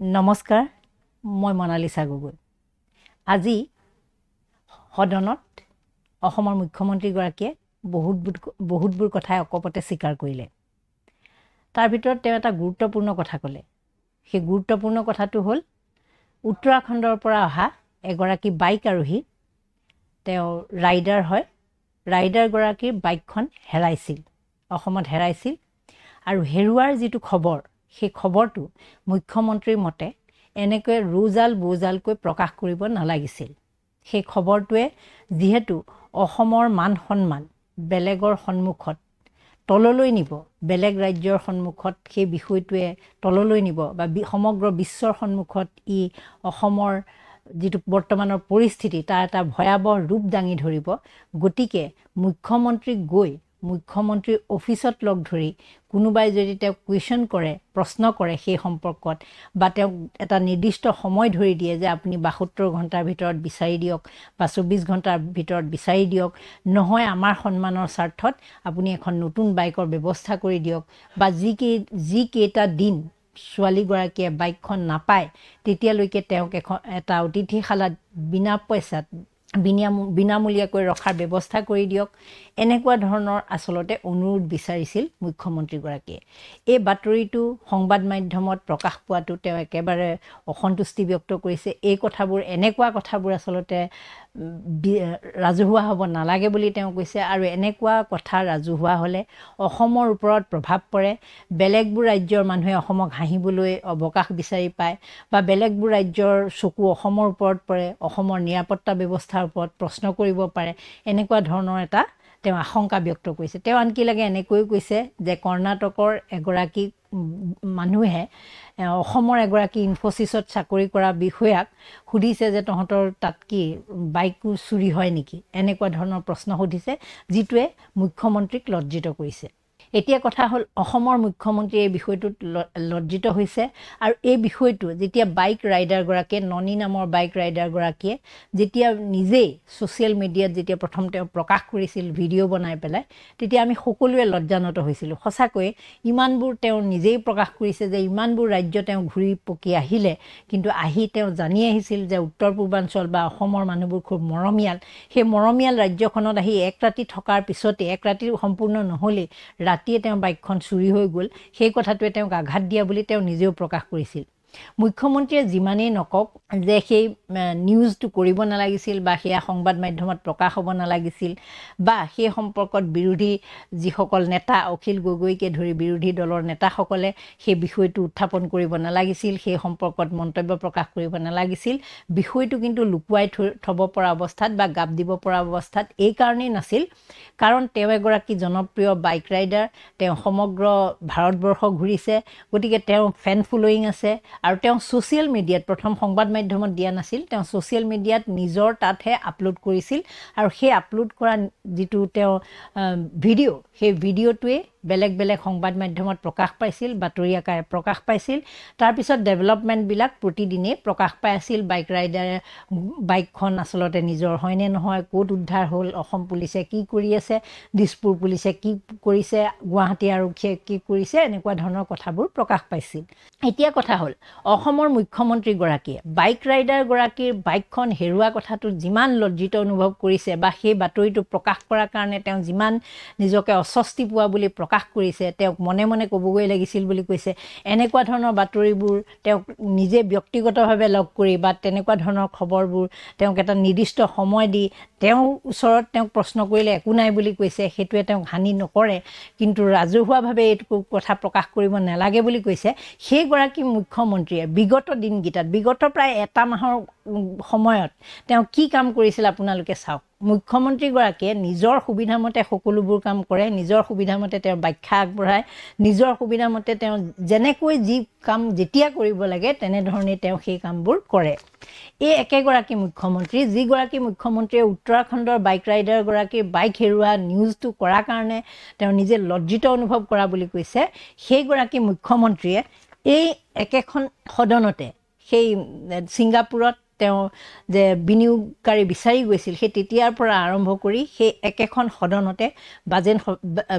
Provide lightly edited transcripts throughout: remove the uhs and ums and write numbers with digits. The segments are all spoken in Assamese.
নমস্কাৰ মই মনালিসা গগৈ আজি সদনত অসমৰ মুখ্যমন্ত্ৰী গৰাকীয়ে বহুতবোৰ কথা অকপতে স্বীকাৰ কৰিলে তাৰ ভিতৰত তেওঁ এটা গুৰুত্বপূৰ্ণ কথা ক'লে সেই গুৰুত্বপূৰ্ণ কথাটো হ'ল উত্তৰাখণ্ডৰ পৰা অহা এগৰাকী বাইক আৰোহী তেওঁ ৰাইডাৰ হয় ৰাইডাৰ গৰাকীৰ বাইকখন হেৰাইছিল অসমত হেৰাইছিল আৰু হেৰুৱাৰ যিটো খবৰ সেই খবৰটো মুখ্যমন্ত্ৰীৰ মতে এনেকৈ ৰোজাল বোজালকৈ প্ৰকাশ কৰিব নালাগিছিল সেই খবৰটোৱে যিহেতু অসমৰ মান সন্মান বেলেগৰ সন্মুখত তললৈ নিব বেলেগ ৰাজ্যৰ সন্মুখত সেই বিষয়টোৱে তললৈ নিব বা সমগ্ৰ বিশ্বৰ সন্মুখত ই অসমৰ যিটো বৰ্তমানৰ পৰিস্থিতি তাৰ এটা ভয়াবহ ৰূপ দাঙি ধৰিব গতিকে মুখ্যমন্ত্ৰীক গৈ মুখ্যমন্ত্ৰীৰ অফিচত লগ ধৰি কোনোবাই যদি তেওঁ কুৱেশ্যন কৰে প্ৰশ্ন কৰে সেই সম্পৰ্কত বা তেওঁ এটা নিৰ্দিষ্ট সময় ধৰি দিয়ে যে আপুনি 72 ঘণ্টাৰ ভিতৰত বিচাৰি দিয়ক বা 24 ঘণ্টাৰ ভিতৰত বিচাৰি দিয়ক নহয় আমাৰ সন্মানৰ স্বাৰ্থত আপুনি এখন নতুন বাইকৰ ব্যৱস্থা কৰি দিয়ক বা যি কেইটা দিন ছোৱালীগৰাকীয়ে বাইকখন নাপায় তেতিয়ালৈকে তেওঁক এটা অতিথিশালাত বিনা পইচাত বিনামূলীয়াকৈ ৰখাৰ ব্যৱস্থা কৰি দিয়ক এনেকুৱা ধৰণৰ আচলতে অনুৰোধ বিচাৰিছিল মুখ্যমন্ত্ৰীগৰাকীয়ে এই বাতৰিটো সংবাদ মাধ্যমত প্ৰকাশ পোৱাটো তেওঁ একেবাৰে অসন্তুষ্টি ব্যক্ত কৰিছে এই কথাবোৰ এনেকুৱা কথাবোৰ আচলতে ৰাজহুৱা হ'ব নালাগে বুলি তেওঁ কৈছে আৰু এনেকুৱা কথা ৰাজহুৱা হ'লে অসমৰ ওপৰত প্ৰভাৱ পৰে বেলেগবোৰ ৰাজ্যৰ মানুহে অসমক হাঁহিবলৈ অৱকাশ বিচাৰি পায় বা বেলেগবোৰ ৰাজ্যৰ চকু অসমৰ ওপৰত পৰে অসমৰ নিৰাপত্তা ব্যৱস্থাৰ ওপৰত প্ৰশ্ন কৰিব পাৰে এনেকুৱা ধৰণৰ এটা তেওঁ আশংকা ব্যক্ত কৰিছে তেওঁ আনকি লাগে এনেকৈ কৈছে যে কৰ্ণাটকৰ এগৰাকী মানুহে অসমৰ এগৰাকী ইনফোচিছত চাকৰি কৰা বিষয়াক সুধিছে যে তহঁতৰ তাত কি বাইকো চুৰি হয় নেকি এনেকুৱা ধৰণৰ প্ৰশ্ন সুধিছে যিটোৱে মুখ্যমন্ত্ৰীক লজ্জিত কৰিছে এতিয়া কথা হ'ল অসমৰ মুখ্যমন্ত্ৰী এই বিষয়টোত লজ্জিত হৈছে আৰু এই বিষয়টো যেতিয়া বাইক ৰাইডাৰ গৰাকীয়ে ননী নামৰ বাইক ৰাইডাৰ গৰাকীয়ে যেতিয়া নিজেই ছ'চিয়েল মিডিয়াত যেতিয়া প্ৰথম তেওঁ প্ৰকাশ কৰিছিল ভিডিঅ' বনাই পেলাই তেতিয়া আমি সকলোৱে লজ্জানত হৈছিলোঁ সঁচাকৈ ইমানবোৰ তেওঁ নিজেই প্ৰকাশ কৰিছে যে ইমানবোৰ ৰাজ্য তেওঁ ঘূৰি পকি আহিলে কিন্তু আহি তেওঁ জানি আহিছিল যে উত্তৰ পূৰ্বাঞ্চল বা অসমৰ মানুহবোৰ খুব মৰমীয়াল সেই মৰমীয়াল ৰাজ্যখনত আহি এক ৰাতি থকাৰ পিছতে এক ৰাতি সম্পূৰ্ণ নহ'লে ৰাতিয়ে তেওঁ বাইকখন চুৰি হৈ গ'ল সেই কথাটোৱে তেওঁক আঘাত দিয়া বুলি তেওঁ নিজেও প্ৰকাশ কৰিছিল মুখ্যমন্ত্ৰীয়ে যিমানেই নকক যে সেই নিউজটো কৰিব নালাগিছিল বা সেয়া সংবাদ মাধ্যমত প্ৰকাশ হ'ব নালাগিছিল বা সেই সম্পৰ্কত বিৰোধী যিসকল নেতা অখিল গগৈকে ধৰি বিৰোধী দলৰ নেতাসকলে সেই বিষয়টো উত্থাপন কৰিব নালাগিছিল সেই সম্পৰ্কত মন্তব্য প্ৰকাশ কৰিব নালাগিছিল বিষয়টো কিন্তু লুকুৱাই থ'ব পৰা অৱস্থাত বা গাপ দিব পৰা অৱস্থাত এই কাৰণেই নাছিল কাৰণ তেওঁ এগৰাকী জনপ্ৰিয় বাইক ৰাইডাৰ তেওঁ সমগ্ৰ ভাৰতবৰ্ষ ঘূৰিছে গতিকে তেওঁ ফেন ফলোয়িং আছে আৰু তেওঁ ছ'চিয়েল মিডিয়াত প্ৰথম সংবাদ মাধ্যমত দিয়া নাছিল তেওঁ ছ'চিয়েল মিডিয়াত নিজৰ তাতহে আপলোড কৰিছিল আৰু সেই আপলোড কৰা যিটো তেওঁ ভিডিঅ' সেই ভিডিঅ'টোৱে বেলেগ বেলেগ সংবাদ মাধ্যমত প্ৰকাশ পাইছিল বাতৰি আকাৰে প্ৰকাশ পাইছিল তাৰপিছত ডেভেলপমেণ্টবিলাক প্ৰতিদিনেই প্ৰকাশ পাই আছিল বাইক ৰাইডাৰে বাইকখন আচলতে নিজৰ হয়নে নহয় ক'ত উদ্ধাৰ হ'ল অসম পুলিচে কি কৰি আছে দিছপুৰ পুলিচে কি কৰিছে গুৱাহাটী আৰক্ষীয়ে কি কৰিছে এনেকুৱা ধৰণৰ কথাবোৰ প্ৰকাশ পাইছিল এতিয়া কথা হ'ল অসমৰ মুখ্যমন্ত্ৰীগৰাকীয়ে বাইক ৰাইডাৰগৰাকীৰ বাইকখন হেৰুৱা কথাটো যিমান লজ্জিত অনুভৱ কৰিছে বা সেই বাতৰিটো প্ৰকাশ কৰাৰ কাৰণে তেওঁ যিমান নিজকে অস্বস্তি পোৱা বুলি প্ৰকাশ কৰিছে তেওঁক মনে মনে ক'বগৈ লাগিছিল বুলি কৈছে এনেকুৱা ধৰণৰ বাতৰিবোৰ তেওঁক নিজে ব্যক্তিগতভাৱে লগ কৰি বা তেনেকুৱা ধৰণৰ খবৰবোৰ তেওঁক এটা নিৰ্দিষ্ট সময় দি তেওঁৰ ওচৰত তেওঁক প্ৰশ্ন কৰিলে একো নাই বুলি কৈছে সেইটোৱে তেওঁক হানি নকৰে কিন্তু ৰাজহুৱাভাৱে এইটো কথা প্ৰকাশ কৰিব নালাগে বুলি কৈছে সেইগৰাকী মুখ্যমন্ত্ৰীয়ে বিগত দিনকেইটাত বিগত প্ৰায় এটা মাহৰ সময়ত তেওঁ কি কাম কৰিছিল আপোনালোকে চাওক মুখ্যমন্ত্ৰীগৰাকীয়ে নিজৰ সুবিধামতে সকলোবোৰ কাম কৰে নিজৰ সুবিধামতে তেওঁ ব্যাখ্যা আগবঢ়ায় নিজৰ সুবিধামতে তেওঁ যেনেকৈ যি কাম যেতিয়া কৰিব লাগে তেনেধৰণে তেওঁ সেই কামবোৰ কৰে এই একেগৰাকী মুখ্যমন্ত্ৰী যিগৰাকী মুখ্যমন্ত্ৰীয়ে উত্তৰাখণ্ডৰ বাইক ৰাইডাৰগৰাকীৰ বাইক হেৰুৱা নিউজটো কৰাৰ কাৰণে তেওঁ নিজে লজ্জিত অনুভৱ কৰা বুলি কৈছে সেইগৰাকী মুখ্যমন্ত্ৰীয়ে এই একেখন সদনতে সেই ছিংগাপুৰত তেওঁ যে বিনিয়োগকাৰী বিচাৰি গৈছিল সেই তেতিয়াৰ পৰা আৰম্ভ কৰি সেই একেখন সদনতে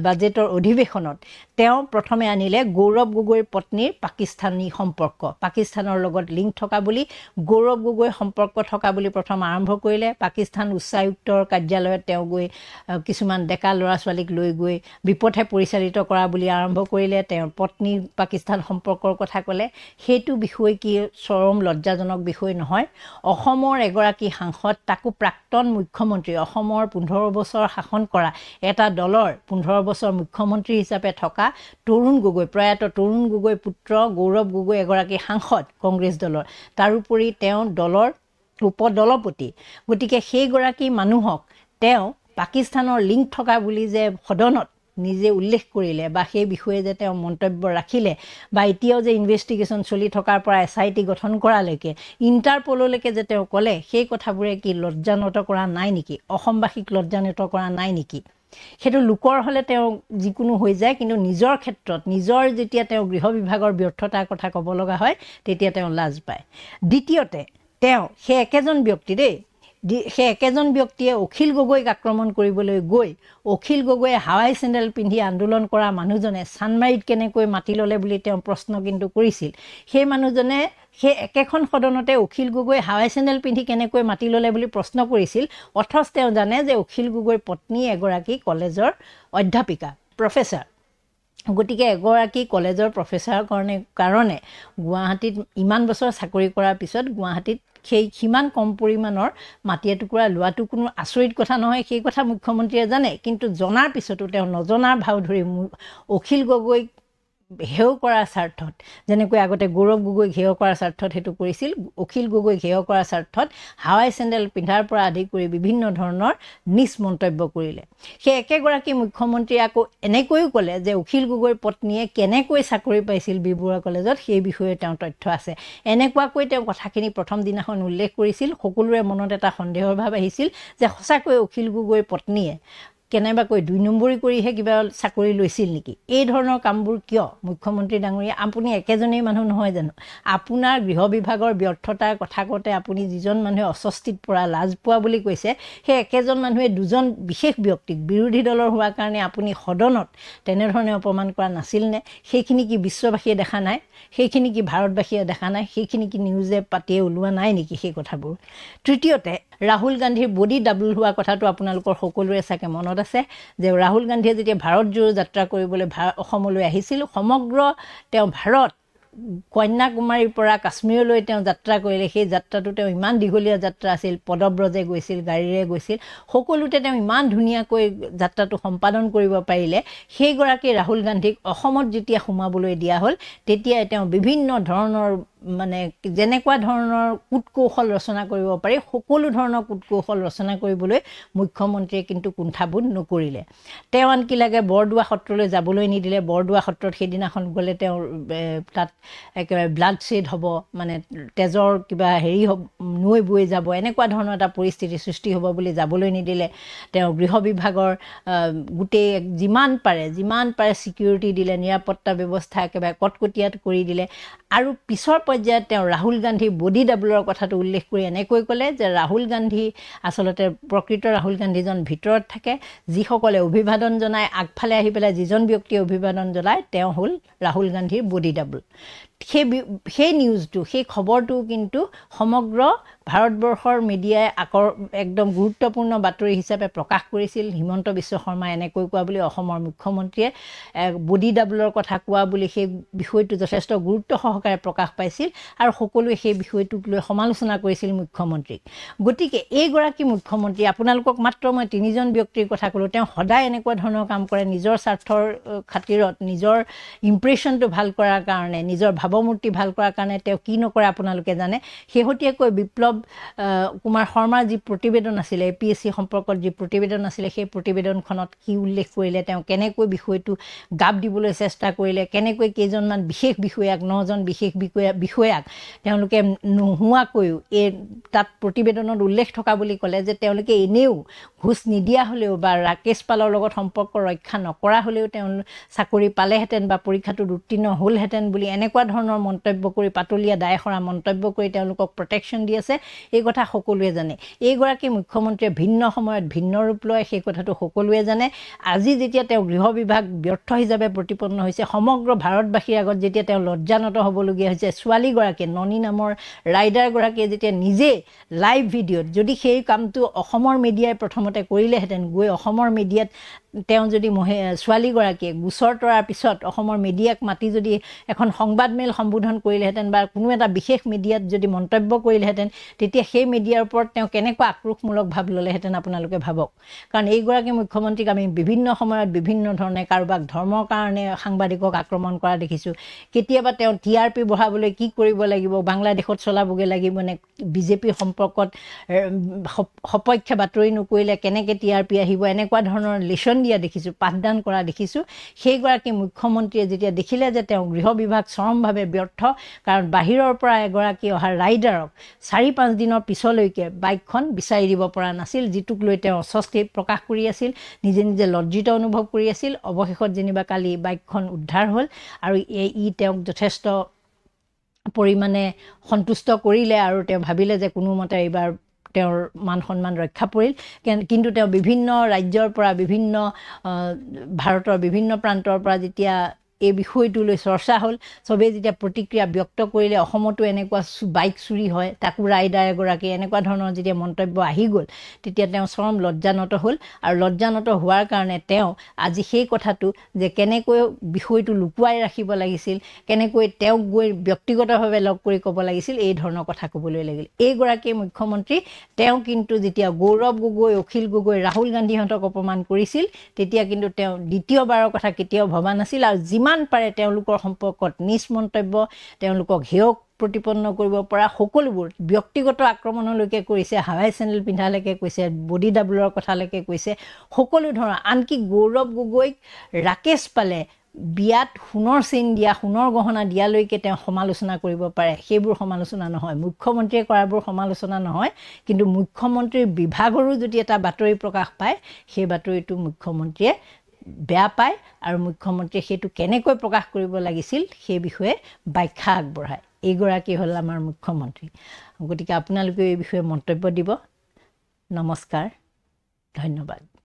বাজেটৰ অধিৱেশনত তেওঁ প্ৰথমে আনিলে গৌৰৱ গগৈৰ পত্নীৰ পাকিস্তানী সম্পৰ্ক, পাকিস্তানৰ লগত লিংক থকা বুলি, গৌৰৱ গগৈৰ সম্পৰ্ক থকা বুলি প্ৰথম আৰম্ভ কৰিলে। পাকিস্তান উচ্চায়ুক্তৰ কাৰ্যালয়ত তেওঁ গৈ কিছুমান ডেকা ল'ৰা ছোৱালীক লৈ গৈ বিপথে পৰিচালিত কৰা বুলি আৰম্ভ কৰিলে। তেওঁৰ পত্নীৰ পাকিস্তান সম্পৰ্কৰ কথা ক'লে। সেইটো বিষয় কি চৰম লজ্জাজনক বিষয় নহয়? অসমৰ এগৰাকী সাংসদ, তাকো প্ৰাক্তন মুখ্যমন্ত্ৰী, অসমৰ 15 বছৰ শাসন কৰা এটা দলৰ 15 বছৰ মুখ্যমন্ত্ৰী হিচাপে থকা তৰুণ গগৈ, প্ৰয়াত তৰুণ গগৈ পুত্ৰ গৌৰৱ গগৈ এগৰাকী সাংসদ কংগ্ৰেছ দলৰ, তাৰোপৰি তেওঁ দলৰ উপদলপতি। গতিকে সেইগৰাকী মানুহক তেওঁ পাকিস্তানৰ লিংক থকা বুলি যে সদনত নিজে উল্লেখ কৰিলে বা সেই বিষয়ে যে তেওঁ মন্তব্য ৰাখিলে বা এতিয়াও যে ইনভেষ্টিগেশ্যন চলি থকাৰ পৰা SIT গঠন কৰালৈকে ইণ্টাৰপললৈকে যে তেওঁ ক'লে, সেই কথাবোৰে কি লজ্জানত কৰা নাই নেকি? অসমবাসীক লজ্জানত কৰা নাই নেকি? সেইটো লোকৰ হ'লে তেওঁ যিকোনো হৈ যায়, কিন্তু নিজৰ ক্ষেত্ৰত নিজৰ যেতিয়া তেওঁ গৃহ বিভাগৰ ব্যৰ্থতাৰ কথা ক'ব লগা হয় তেতিয়া তেওঁ লাজ পায়। দ্বিতীয়তে তেওঁ সেই একেজন ব্যক্তি সেই একেজন ব্যক্তিয়ে অখিল গগৈক আক্ৰমণ কৰিবলৈ গৈ অখিল গগৈয়ে হাৱাই চেণ্ডেল পিন্ধি আন্দোলন কৰা মানুহজনে চানমাৰীত কেনেকৈ মাতি ল'লে বুলি তেওঁ প্ৰশ্ন কিন্তু কৰিছিল। সেই মানুহজনে সেই একেখন সদনতে অখিল গগৈ হাৱাই চেণ্ডেল পিন্ধি কেনেকৈ মাতি ল'লে বুলি প্ৰশ্ন কৰিছিল, অথচ তেওঁ জানে যে অখিল গগৈৰ পত্নী এগৰাকী কলেজৰ অধ্যাপিকা, প্ৰফেচাৰ। গতিকে এগৰাকী কলেজৰ প্ৰফেচাৰৰ কাৰণে গুৱাহাটীত ইমান বছৰ চাকৰি কৰাৰ পিছত গুৱাহাটীত সেই সিমান কম পৰিমাণৰ মাটি এটুকুৰা লোৱাটো কোনো আচৰিত কথা নহয়, সেই কথা মুখ্যমন্ত্ৰীয়ে জানে। কিন্তু জনাৰ পিছতো তেওঁ নজনাৰ ভাও ধৰি অখিল গগৈক হেয় কৰাৰ স্বাৰ্থত, যেনেকৈ আগতে গৌৰৱ গগৈক হেয় কৰাৰ স্বাৰ্থত সেইটো কৰিছিল, অখিল গগৈক হেয় কৰাৰ স্বাৰ্থত হাৱাই চেণ্ডেল পিন্ধাৰ পৰা আদি কৰি বিভিন্ন ধৰণৰ নিজ মন্তব্য কৰিলে। সেই একেগৰাকী মুখ্যমন্ত্ৰীয়ে আকৌ এনেকৈও ক'লে যে অখিল গগৈৰ পত্নীয়ে কেনেকৈ চাকৰি পাইছিল বি বৰুৱা কলেজত, সেই বিষয়ে তেওঁৰ তথ্য আছে। এনেকুৱাকৈ তেওঁ কথাখিনি প্ৰথম দিনাখন উল্লেখ কৰিছিল। সকলোৰে মনত এটা সন্দেহৰ ভাৱ আহিছিল যে সঁচাকৈ অখিল গগৈৰ পত্নীয়ে কেনেবাকৈ 2 নম্বৰী কৰিহে কিবা চাকৰি লৈছিল নেকি? এই ধৰণৰ কামবোৰ কিয় মুখ্যমন্ত্ৰী ডাঙৰীয়া? আপুনি একেজনেই মানুহ নহয় জানো? আপোনাৰ গৃহ বিভাগৰ ব্যৰ্থতাৰ কথা কওঁতে আপুনি যিজন মানুহে অস্বস্তিত পৰা লাজ পোৱা বুলি কৈছে, সেই একেজন মানুহে দুজন বিশেষ ব্যক্তিক বিৰোধী দলৰ হোৱাৰ কাৰণে আপুনি সদনত তেনেধৰণে অপমান কৰা নাছিল নে? সেইখিনি কি বিশ্ববাসীয়ে দেখা নাই? সেইখিনি কি ভাৰতবাসীয়ে দেখা নাই? সেইখিনি কি নিউজে পাতিয়ে ওলোৱা নাই নেকি সেই কথাবোৰ? তৃতীয়তে ৰাহুল গান্ধীৰ বডি ডাবল হোৱা কথাটো আপোনালোকৰ সকলোৰে চাগে মনত আছে যে ৰাহুল গান্ধীয়ে যেতিয়া ভাৰত জোৰো যাত্ৰা কৰিবলৈ অসমলৈ আহিছিল, সমগ্ৰ তেওঁ ভাৰত কন্যাকুমাৰীৰ পৰা কাশ্মীৰলৈ তেওঁ যাত্ৰা কৰিলে। সেই যাত্ৰাটো তেওঁ ইমান দীঘলীয়া যাত্ৰা আছিল, পদব্ৰজে গৈছিল, গাড়ীৰে গৈছিল, সকলোতে তেওঁ ইমান ধুনীয়াকৈ যাত্ৰাটো সম্পাদন কৰিব পাৰিলে। সেইগৰাকী ৰাহুল গান্ধীক অসমত যেতিয়া সোমাবলৈ দিয়া হ'ল, তেতিয়াই তেওঁ বিভিন্ন ধৰণৰ মানে যেনেকুৱা ধৰণৰ কূটকৌশল ৰচনা কৰিব পাৰি সকলো ধৰণৰ কূটকৌশল ৰচনা কৰিবলৈ মুখ্যমন্ত্ৰীয়ে কিন্তু কুণ্ঠাবোধ নকৰিলে। তেওঁ আনকি লাগে বৰদোৱা সত্ৰলৈ যাবলৈ নিদিলে। বৰদোৱা সত্ৰত সেইদিনাখন গ'লে তেওঁ তাত একেবাৰে ব্লাড শ্বেড হ'ব, মানে তেজৰ কিবা হেৰি হ'ব, নৈ বৈ যাব, এনেকুৱা ধৰণৰ এটা পৰিস্থিতি সৃষ্টি হ'ব বুলি যাবলৈ নিদিলে। তেওঁ গৃহ বিভাগৰ গোটেই যিমান পাৰে ছিকিউৰিটি দিলে, নিৰাপত্তা ব্যৱস্থা একেবাৰে কটকটীয়াত কৰি দিলে। আৰু পিছৰ পৰ্যায়ত তেওঁ ৰাহুল গান্ধী বডি ডাবলৰ কথাটো উল্লেখ কৰি এনেকৈ ক'লে যে ৰাহুল গান্ধী আচলতে প্ৰকৃত ৰাহুল গান্ধীজন ভিতৰত থাকে, যিসকলে অভিবাদন জনায় আগফালে আহি পেলাই যিজন ব্যক্তিয়ে অভিবাদন জনায় তেওঁ হ'ল ৰাহুল গান্ধীৰ বডি ডাবল। সেই নিউজটো, সেই খবৰটো কিন্তু সমগ্ৰ ভাৰতবৰ্ষৰ মিডিয়াই একদম গুৰুত্বপূৰ্ণ বাতৰি হিচাপে প্ৰকাশ কৰিছিল। হিমন্ত বিশ্ব শৰ্মাই এনেকৈ কোৱা বুলি অসমৰ মুখ্যমন্ত্ৰীয়ে বডি ডাবলৰ কথা কোৱা বুলি সেই বিষয়টো যথেষ্ট গুৰুত্ব সহকাৰে প্ৰকাশ পাইছিল আৰু সকলোৱে সেই বিষয়টোক লৈ সমালোচনা কৰিছিল মুখ্যমন্ত্ৰীক। গতিকে এইগৰাকী মুখ্যমন্ত্ৰী, আপোনালোকক মাত্ৰ মই 3জন ব্যক্তিৰ কথা ক'লোঁ, তেওঁ সদায় এনেকুৱা ধৰণৰ কাম কৰে নিজৰ স্বাৰ্থৰ খাতিৰত, নিজৰ ইম্প্ৰেশ্যনটো ভাল কৰাৰ কাৰণে, নিজৰ ভাৱমূৰ্তি ভাল কৰাৰ কাৰণে তেওঁ কি নকৰে আপোনালোকে জানে। শেহতীয়াকৈ বিপ্লৱ কুমাৰ শৰ্মাৰ যি প্ৰতিবেদন আছিলে, APSC সম্পৰ্কত যি প্ৰতিবেদন আছিলে, সেই প্ৰতিবেদনখনত কি উল্লেখ কৰিলে, তেওঁ কেনেকৈ বিষয়টো গাপ দিবলৈ চেষ্টা কৰিলে, কেনেকৈ কেইজনমান বিশেষ বিষয়াক 9জন বিশেষ বিষয়াক তেওঁলোকে নোহোৱাকৈও তাত প্ৰতিবেদনত উল্লেখ থকা বুলি ক'লে যে তেওঁলোকে এনেও ঘুষ নিদিয়া হ'লেও বা ৰাকেশ পালৰ লগত সম্পৰ্ক ৰক্ষা নকৰা হ'লেও তেওঁ চাকৰি পালেহেঁতেন বা পৰীক্ষাটোত উত্তীৰ্ণ হ'লহেঁতেন বুলি এনেকুৱা ধৰণৰ মন্তব্য কৰি পাতলীয়া দায়সৰা মন্তব্য কৰি তেওঁলোকক প্ৰটেকশ্যন দি আছে, এই কথা সকলোৱে জানে। এইগৰাকী মুখ্যমন্ত্ৰীয়ে ভিন্ন সময়ত ভিন্ন ৰূপ লয়, সেই কথাটো সকলোৱে জানে। আজি যেতিয়া তেওঁ গৃহ বিভাগ ব্যৰ্থ হিচাপে প্ৰতিপন্ন হৈছে, সমগ্ৰ ভাৰতবাসীৰ আগত যেতিয়া তেওঁ লজ্জানত হ'বলগীয়া হৈছে, ছোৱালীগৰাকীয়ে ননী নামৰ ৰাইডাৰগৰাকীয়ে যেতিয়া নিজে লাইভ ভিডিঅ'ত, যদি সেই কামটো অসমৰ মিডিয়াই প্ৰথমতে কৰিলেহেঁতেন, গৈ অসমৰ মিডিয়াত তেওঁ যদি ছোৱালীগৰাকীয়ে গোচৰ তৰাৰ পিছত অসমৰ মিডিয়াক মাতি যদি এখন সংবাদমেল সম্বোধন কৰিলেহেঁতেন বা কোনো এটা বিশেষ মিডিয়াত যদি মন্তব্য কৰিলেহেঁতেন, তেতিয়া সেই মিডিয়াৰ ওপৰত তেওঁ কেনেকুৱা আক্ৰোশমূলক ভাৱ ল'লেহেঁতেন আপোনালোকে ভাবক। কাৰণ এইগৰাকী মুখ্যমন্ত্ৰীক আমি বিভিন্ন সময়ত বিভিন্ন ধৰণে কাৰোবাক ধৰ্মৰ কাৰণে সাংবাদিকক আক্ৰমণ কৰা দেখিছোঁ। কেতিয়াবা তেওঁ TRP বঢ়াবলৈ কি কৰিব লাগিব, বাংলাদেশত চলাবগৈ লাগিব নে, বিজেপিৰ সম্পৰ্কত সপক্ষে বাতৰি নকৰিলে কেনেকৈ TRP আহিব, এনেকুৱা ধৰণৰ লেচন দিয়া দেখিছোঁ, পাঠদান কৰা দেখিছোঁ। সেইগৰাকী মুখ্যমন্ত্ৰীয়ে যেতিয়া দেখিলে যে তেওঁ গৃহ বিভাগ চৰমভাৱে ব্যৰ্থ, কাৰণ বাহিৰৰ পৰা এগৰাকী অহা ৰাইডাৰক 4-5 দিনৰ পিছলৈকে বাইকখন বিচাৰি দিব পৰা নাছিল, যিটোক লৈ তেওঁ অস্বস্তি প্ৰকাশ কৰি আছিল, নিজে নিজে লজ্জিত অনুভৱ কৰি আছিল। অৱশেষত যেনিবা কালি বাইকখন উদ্ধাৰ হ'ল আৰু তেওঁক যথেষ্ট পৰিমাণে সন্তুষ্ট কৰিলে আৰু তেওঁ ভাবিলে যে কোনোমতে এইবাৰ তেওঁৰ মান সন্মান ৰক্ষা পৰিল। কিন্তু তেওঁ বিভিন্ন ৰাজ্যৰ পৰা বিভিন্ন ভাৰতৰ বিভিন্ন প্ৰান্তৰ পৰা যেতিয়া এই বিষয়টোলৈ চৰ্চা হ'ল, চবেই যেতিয়া প্ৰতিক্ৰিয়া ব্যক্ত কৰিলে, অসমতো এনেকুৱা বাইক চুৰি হয়, তাকো ৰাইডাৰ এগৰাকী, এনেকুৱা ধৰণৰ যেতিয়া মন্তব্য আহি গ'ল, তেতিয়া তেওঁ চৰম লজ্জানত হ'ল। আৰু লজ্জানত হোৱাৰ কাৰণে তেওঁ আজি সেই কথাটো যে কেনেকৈ বিষয়টো লুকুৱাই ৰাখিব লাগিছিল, কেনেকৈ তেওঁক গৈ ব্যক্তিগতভাৱে লগ কৰি ক'ব লাগিছিল, এই ধৰণৰ কথা ক'বলৈ লাগিল। এইগৰাকী মুখ্যমন্ত্ৰী তেওঁ কিন্তু যেতিয়া গৌৰৱ গগৈ, অখিল গগৈ, ৰাহুল গান্ধীহঁতক অপমান কৰিছিল, তেতিয়া কিন্তু তেওঁ দ্বিতীয়বাৰৰ কথা কেতিয়াও ভবা নাছিল। আৰু যিমান পাৰে তেওঁলোকৰ সম্পৰ্কত নিজ মন্তব্য, তেওঁলোকক হেয় প্ৰতিপন্ন কৰিব পৰা সকলোবোৰ ব্যক্তিগত আক্ৰমণলৈকে কৰিছে, হাৱাই চেণ্ডেল পিন্ধালৈকে কৈছে, বডি ডাবলৰ কথালৈকে কৈছে, সকলো ধৰণৰ। আনকি গৌৰৱ গগৈক ৰাকেশ পালে বিয়াত সোণৰ চেইন দিয়া, সোণৰ গহনা দিয়ালৈকে তেওঁ সমালোচনা কৰিব পাৰে, সেইবোৰ সমালোচনা নহয়। মুখ্যমন্ত্ৰীয়ে কৰাবোৰ সমালোচনা নহয়, কিন্তু মুখ্যমন্ত্ৰীৰ বিভাগৰো যদি এটা বাতৰি প্ৰকাশ পায়, সেই বাতৰিটো মুখ্যমন্ত্ৰীয়ে বেয়া পায় আৰু মুখ্যমন্ত্ৰীয়ে সেইটো কেনেকৈ প্ৰকাশ কৰিব লাগিছিল সেই বিষয়ে ব্যাখ্যা আগবঢ়ায়। এইগৰাকী হ'ল আমাৰ মুখ্যমন্ত্ৰী। গতিকে আপোনালোকেও এই বিষয়ে মন্তব্য দিব। নমস্কাৰ, ধন্যবাদ।